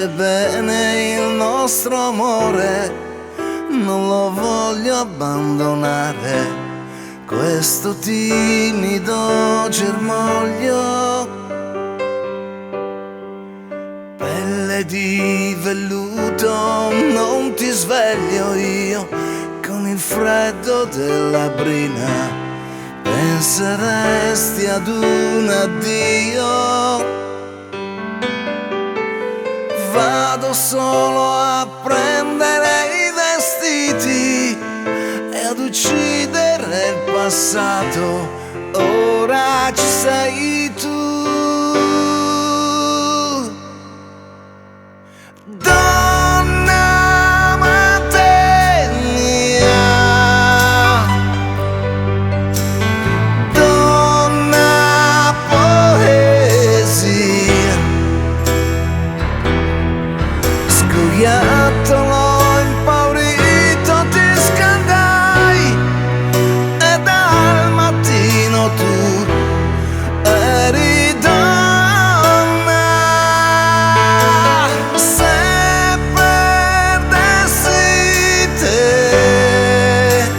finisce bene il nostro amore, non lo voglio abbandonare, questo timido germoglio. Pelle di velluto, non ti sveglio io con il freddo della brina, penseresti ad un addio. Vado solo a prendere i vestiti e ad uccidere il passato, ora ci sei tu. Donna maternia, donna poesia, scoiattolo impaurito ti scaldai e dal mattino tu eri donna. Se perdessi te,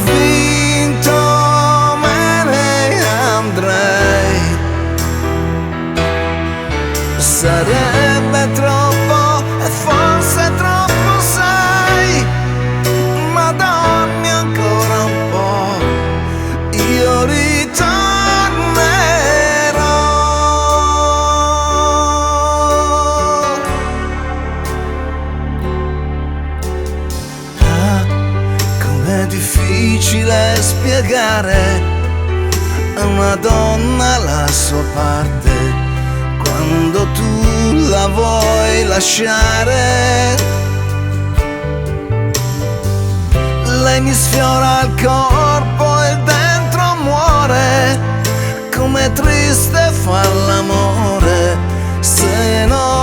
vinto me ne andrei. Sarebbe troppo e forse troppo, sai, ma dammi ancora un po', io ritornerò. Ah, com'è difficile spiegare a una donna la sua parte quando tu la vuoi lasciare. Lei mi sfiora il corpo e dentro muore, com'è triste far l'amore se non